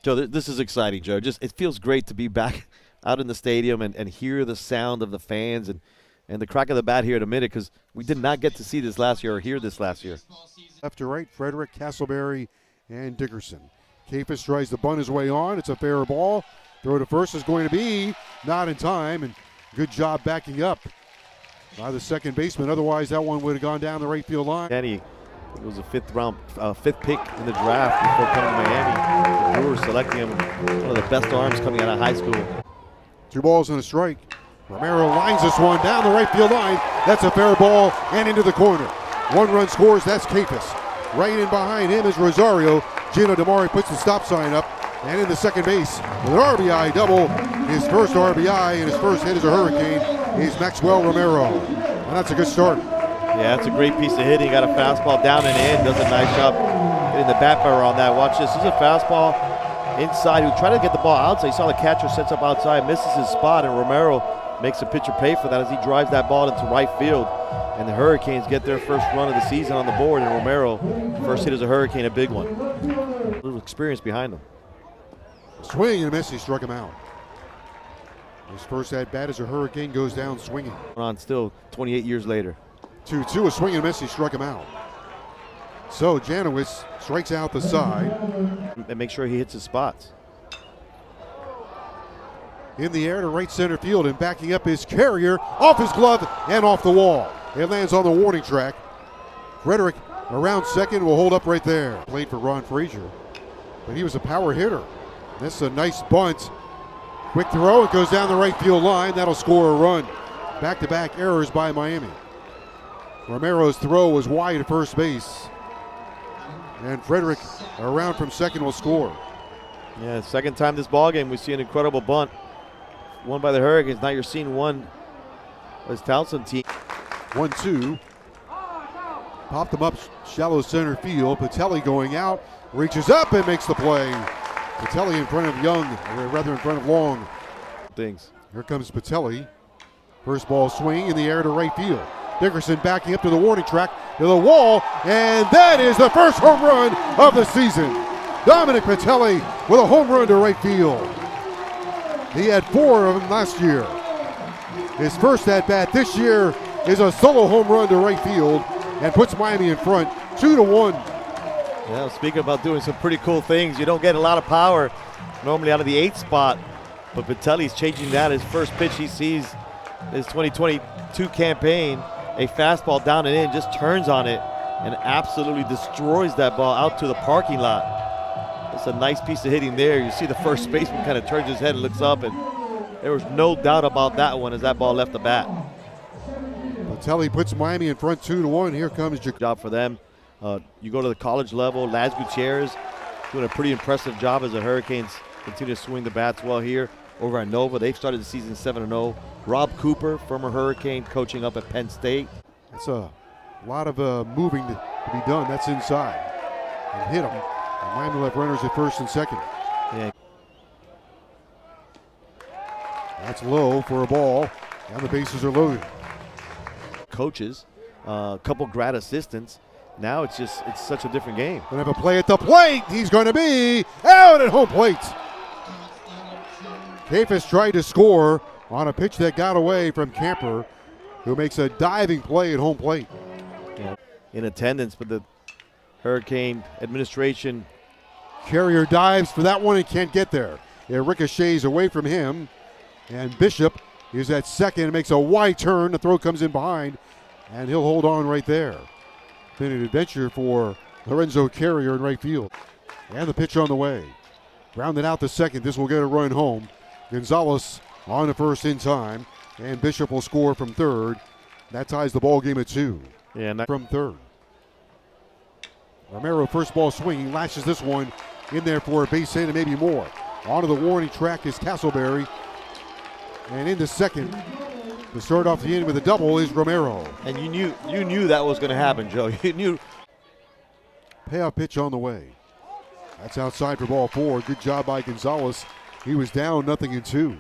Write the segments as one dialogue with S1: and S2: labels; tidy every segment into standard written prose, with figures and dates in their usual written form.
S1: Joe, this is exciting, Joe. Just it feels great to be back out in the stadium and hear the sound of the fans and the crack of the bat here in a minute, because we did not get to see this last year or hear this last year.
S2: Left to right, Frederick, Castleberry, and Dickerson. Kafis tries to bunt his way on. It's a fair ball. Throw to first is going to be not in time, and good job backing up by the second baseman. Otherwise, that one would have gone down the right field line.
S1: It was a fifth pick in the draft before coming to Miami. The Brewers selecting him, one of the best arms coming out of high school.
S2: 2 balls and a strike. Romero lines this one down the right field line. That's a fair ball and into the corner. 1 run scores, that's Kafis. Right in behind him is Rosario. Gino DeMari puts the stop sign up, and in the second base with an RBI double. His first RBI and his first hit as a Hurricane is Maxwell Romero. And that's a good start.
S1: Yeah, that's a great piece of hitting. Got a fastball down and in. Does a nice job hitting the bat barrel on that. Watch this. This is a fastball inside. Who tried to get the ball outside. You saw the catcher sets up outside, misses his spot, and Romero makes the pitcher pay for that as he drives that ball into right field. And the Hurricanes get their first run of the season on the board, and Romero, first hit as a Hurricane, a big one. A little experience behind him.
S2: Swing and a miss, he struck him out. His first at bat as a Hurricane goes down swinging.
S1: On still 28 years later.
S2: 2-2, a swing and a miss, he struck him out. So Janowitz strikes out the side.
S1: And make sure he hits his spots.
S2: In the air to right center field, and backing up his Carrier, off his glove and off the wall. It lands on the warning track. Frederick around second will hold up right there. Played for Ron Frazier, but he was a power hitter. This is a nice bunt. Quick throw, it goes down the right field line. That'll score a run. Back-to-back errors by Miami. Romero's throw was wide at first base. And Frederick around from second will score.
S1: Yeah, second time this ball game we see an incredible bunt. One by the Hurricanes. Now you're seeing one by his Towson team.
S2: 1-2. Popped them up shallow center field. Patelli going out, reaches up and makes the play. Patelli in front of Young, or rather in front of Long.
S1: Things.
S2: Here comes Patelli. First ball swing in the air to right field. Dickerson backing up to the warning track, to the wall, and that is the first home run of the season. Dominic Patelli with a home run to right field. He had 4 of them last year. His first at bat this year is a solo home run to right field and puts Miami in front 2-1.
S1: Yeah, speaking about doing some pretty cool things, you don't get a lot of power normally out of the 8th spot, but Patelli's changing that. His first pitch he sees his 2022 campaign, a fastball down and in, just turns on it and absolutely destroys that ball out to the parking lot. It's a nice piece of hitting there. You see the first baseman kind of turns his head and looks up, and there was no doubt about that one as that ball left the bat.
S2: Patelli puts Miami in front 2-1. Here comes
S1: job for them. You go to the college level, Laz Gutierrez doing a pretty impressive job as the Hurricanes continue to swing the bats well here over at Nova. They've started the season 7-0. Rob Cooper, former Hurricane, coaching up at Penn State.
S2: That's a lot of moving to be done. That's inside. And hit him. And Miami left runners at first and second.
S1: Yeah.
S2: That's low for a ball, and the bases are loaded.
S1: Coaches, a couple grad assistants. Now it's such a different game.
S2: Gonna have a play at the plate. He's going to be out at home plate. Kafis tried to score on a pitch that got away from Camper, who makes a diving play at home plate.
S1: Yeah, in attendance, but the Hurricane administration.
S2: Carrier dives for that one and can't get there. It ricochets away from him, and Bishop is at second and makes a wide turn. The throw comes in behind, and he'll hold on right there. Been an adventure for Lorenzo Carrier in right field. And the pitch on the way. Grounded out to second. This will get a run home. Gonzalez on to first in time, and Bishop will score from third. That ties the ball game at 2.
S1: Yeah,
S2: from third. Romero first ball swinging, lashes this one in there for a base hit and maybe more. Onto the warning track is Castleberry, and into second to start off the inning with a double is Romero.
S1: And you knew that was going to happen, Joe. You knew.
S2: Payoff pitch on the way. That's outside for ball 4. Good job by Gonzalez. He was down 0-2.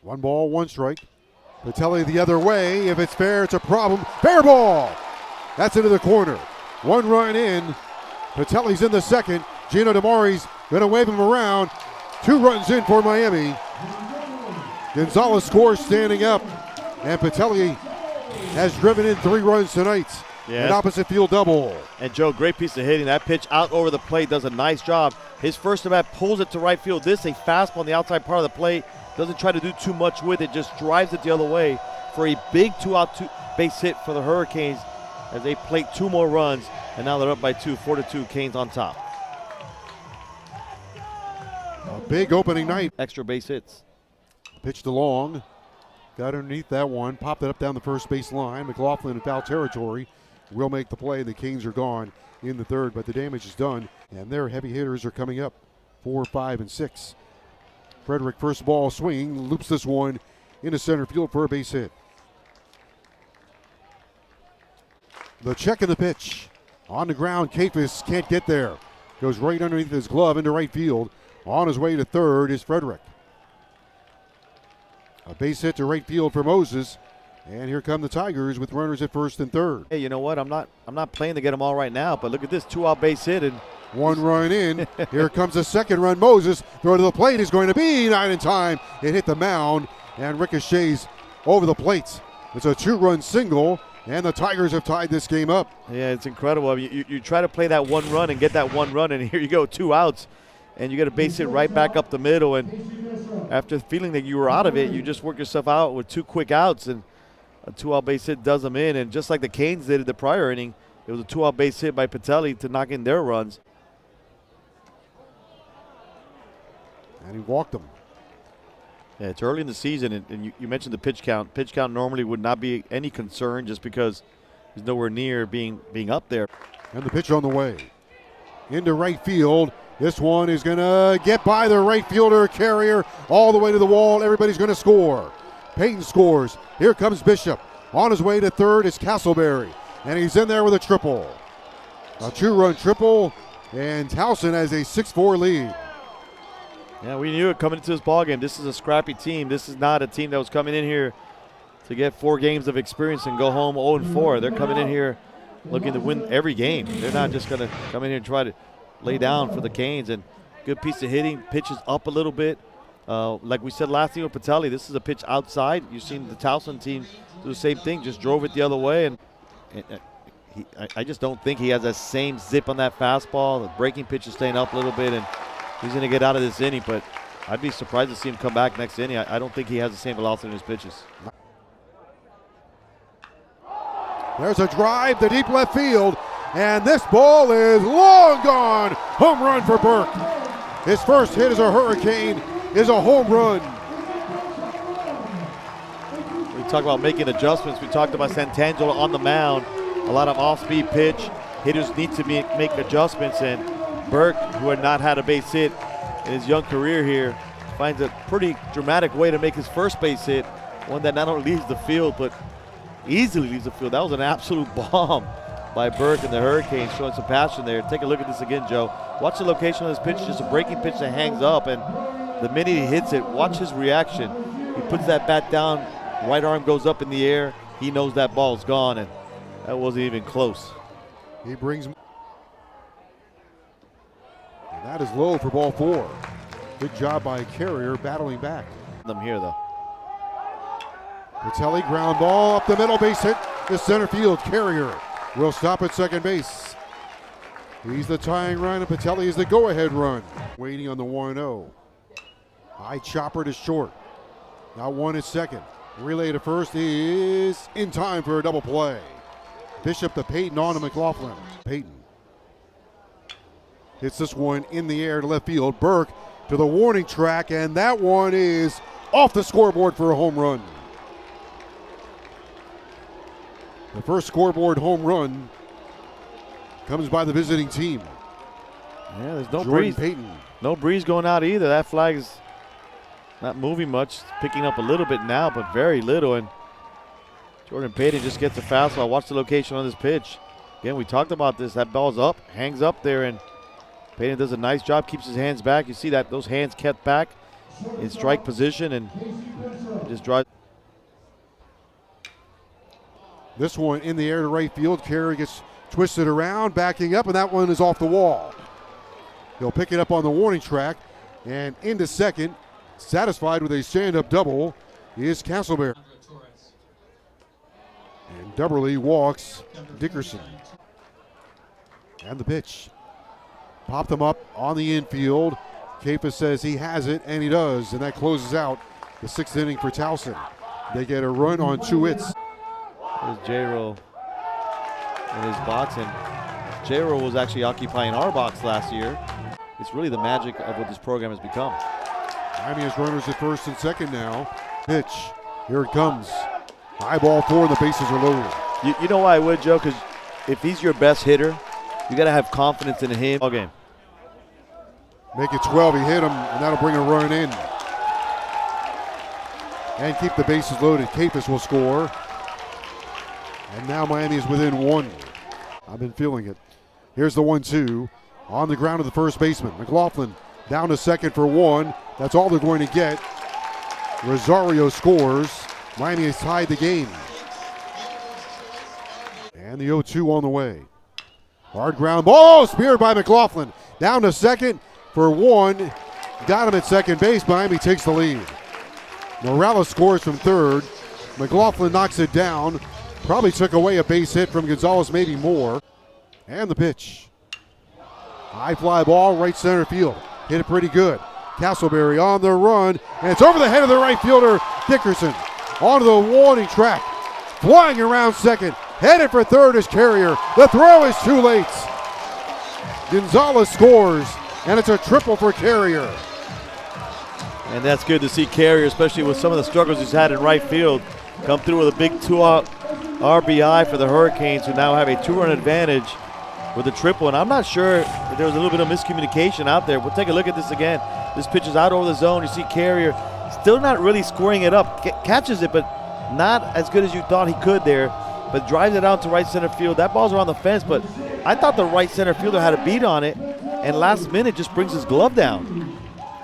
S2: 1 ball, 1 strike. Patelli the other way. If it's fair, it's a problem. Fair ball. That's into the corner. 1 run in. Patelli's in the second. Gino DeMauri's going to wave him around. 2 runs in for Miami. Gonzalez scores standing up. And Patelli has driven in 3 runs tonight.
S1: Yeah.
S2: An opposite field double.
S1: And Joe, great piece of hitting. That pitch out over the plate does a nice job. His first at bat pulls it to right field. This a fastball on the outside part of the plate. Doesn't try to do too much with it. Just drives it the other way for a big 2-out base hit for the Hurricanes as they plate 2 more runs. And now they're up by 2, 4-2. Canes on top.
S2: A big opening night.
S1: Extra base hits.
S2: Pitched along. Got underneath that one. Popped it up down the first base line. McLaughlin in foul territory. Will make the play. The Canes are gone in the 3rd, but the damage is done. And their heavy hitters are coming up. 4, 5, and 6. Frederick, first ball swinging, loops this one into center field for a base hit. The check of the pitch. On the ground, Kafis can't get there. Goes right underneath his glove into right field. On his way to 3rd is Frederick. A base hit to right field for Moses. And here come the Tigers with runners at 1st and 3rd.
S1: Hey, you know what? I'm not playing to get them all right now, but look at this 2-out base hit. And
S2: 1 run in. Here comes the 2nd run. Moses throw to the plate is going to be not in time. It hit the mound and ricochets over the plate. It's a 2-run single, and the Tigers have tied this game up.
S1: Yeah, it's incredible. I mean, you try to play that 1 run and get that 1 run, and here you go, 2 outs, and you get a base hit right back up the middle. And after feeling that you were out of it, you just work yourself out with 2 quick outs, and a 2-out base hit does them in. And just like the Canes did in the prior inning, it was a 2-out base hit by Patelli to knock in their runs.
S2: And he walked them.
S1: Yeah, it's early in the season, and you mentioned the pitch count. Pitch count normally would not be any concern just because he's nowhere near being up there.
S2: And the pitch on the way. Into right field. This one is going to get by the right fielder, Carrier, all the way to the wall. Everybody's going to score. Payton scores. Here comes Bishop. On his way to 3rd is Castleberry. And he's in there with a triple. A 2-run triple, and Towson has a 6-4 lead.
S1: Yeah, we knew it coming into this ballgame. This is a scrappy team. This is not a team that was coming in here to get 4 games of experience and go home 0-4. They're coming in here looking to win every game. They're not just going to come in here and try to lay down for the Canes. And good piece of hitting. Pitches up a little bit. Like we said last thing with Patelli, this is a pitch outside. You've seen the Towson team do the same thing. Just drove it the other way. And I just don't think he has that same zip on that fastball. The breaking pitch is staying up a little bit. And he's going to get out of this inning, but I'd be surprised to see him come back next inning. I don't think he has the same velocity in his pitches.
S2: There's a drive to deep left field, and this ball is long gone. Home run for Burke. His first hit as a Hurricane is a home run.
S1: We talk about making adjustments. We talked about Santangelo on the mound. A lot of off-speed pitch. Hitters need to make adjustments, and Burke, who had not had a base hit in his young career here, finds a pretty dramatic way to make his first base hit, one that not only leaves the field, but easily leaves the field. That was an absolute bomb by Burke and the Hurricanes, showing some passion there. Take a look at this again, Joe. Watch the location of this pitch, just a breaking pitch that hangs up, and the minute he hits it, watch his reaction. He puts that bat down, right arm goes up in the air. He knows that ball's gone, and that wasn't even close.
S2: He brings... That is low for ball 4. Good job by Carrier battling back.
S1: Them here, though.
S2: Patelli ground ball up the middle, base hit to center field. Carrier will stop at second base. He's the tying run, and Patelli is the go-ahead run. Waiting on the 1-0. High chopper to short. Now 1 at second. Relay to first is in time for a double play. Bishop to Payton on to McLaughlin. Payton hits this one in the air to left field. Burke to the warning track, and that one is off the scoreboard for a home run. The first scoreboard home run comes by the visiting team.
S1: Yeah, there's no
S2: Jordan
S1: breeze.
S2: Payton.
S1: No breeze going out either. That flag is not moving much. It's picking up a little bit now, but very little. And Jordan Payton just gets a fastball. Watch the location on this pitch. Again, we talked about this. That ball's up, hangs up there, and Payton does a nice job, keeps his hands back. You see that those hands kept back in strike position, and just drives.
S2: This one in the air to right field. Carey gets twisted around, backing up, and that one is off the wall. He'll pick it up on the warning track and into second. Satisfied with a stand-up double is Castleberry. And Dubberly walks Dickerson. And the pitch. Popped them up on the infield. Kapis says he has it, and he does, and that closes out the 6th inning for Towson. They get a run on 2 hits.
S1: There's J-Roll in his box, and J-Roll was actually occupying our box last year. It's really the magic of what this program has become.
S2: Miami has runners at first and second now. Pitch, here it comes. High ball 4, and the bases are loaded.
S1: You know why I would, Joe? Because if he's your best hitter, you got to have confidence in him all game.
S2: Make it 12, he hit him, and that'll bring a run in. And keep the bases loaded. Kapis will score. And now Miami is within 1. I've been feeling it. Here's the 1-2. On the ground to the first baseman. McLaughlin down to second for 1. That's all they're going to get. Rosario scores. Miami has tied the game. And the 0-2 on the way. Hard ground ball, speared by McLaughlin. Down to second for 1. Got him at second base. Miami takes the lead. Morales scores from third. McLaughlin knocks it down. Probably took away a base hit from Gonzalez, maybe more. And the pitch. High fly ball, right center field. Hit it pretty good. Castleberry on the run, and it's over the head of the right fielder, Dickerson. Onto the warning track. Flying around second. Headed for third is Carrier. The throw is too late. Gonzalez scores, and it's a triple for Carrier.
S1: And that's good to see Carrier, especially with some of the struggles he's had in right field, come through with a big 2-out RBI for the Hurricanes, who now have a 2-run advantage with a triple. And I'm not sure if there was a little bit of miscommunication out there. We'll take a look at this again. This pitch is out over the zone. You see Carrier still not really squaring it up. Catches it, but not as good as you thought he could there. But drives it out to right center field. That ball's around the fence, but I thought the right center fielder had a beat on it, and last minute just brings his glove down.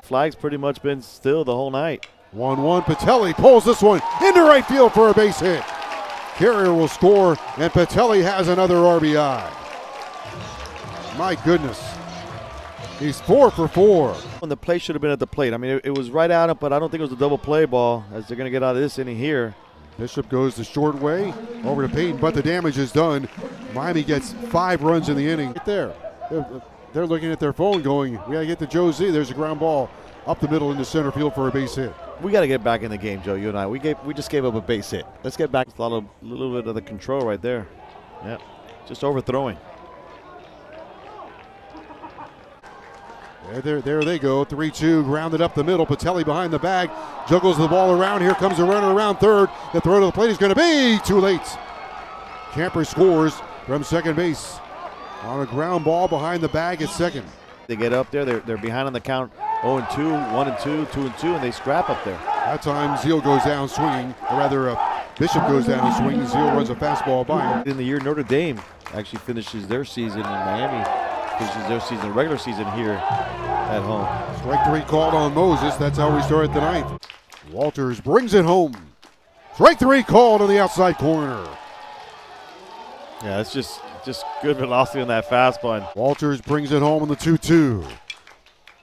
S1: Flag's pretty much been still the whole night.
S2: 1-1. Patelli pulls this one into right field for a base hit. Carrier will score, and Patelli has another RBI. My goodness. He's 4 for 4.
S1: When the play should have been at the plate. I mean, it was right at him, but I don't think it was a double play ball, as they're going to get out of this inning here.
S2: Bishop goes the short way over to Payton, but the damage is done. Miami gets 5 runs in the inning. Right there. They're looking at their phone going, we got to get to Joe Z. There's a ground ball up the middle into center field for a base hit.
S1: We got to get back in the game, Joe, you and I. We just gave up a base hit. Let's get back to a little bit of the control right there. Yeah, just overthrowing.
S2: There they go. 3-2, grounded up the middle. Patelli behind the bag, juggles the ball around. Here comes the runner around third. The throw to the plate is going to be too late. Camper scores from second base on a ground ball behind the bag at second.
S1: They get up there. They're behind on the count. 0-2, 1-2, 2-2, and they scrap up there.
S2: That time Zeal goes down swinging, or rather Bishop goes down swinging. Zeal runs a fastball by him.
S1: In the year, Notre Dame actually finishes their season in Miami. Finishes their season, regular season here at home.
S2: Strike 3 called on Moses. That's how we start the ninth. Walters brings it home. Strike 3 called on the outside corner.
S1: Yeah, it's just good velocity on that fastball. And
S2: Walters brings it home on the 2-2.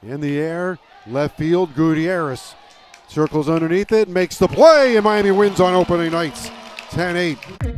S2: In the air, left field, Gutierrez circles underneath it, makes the play, and Miami wins on opening nights, 10-8.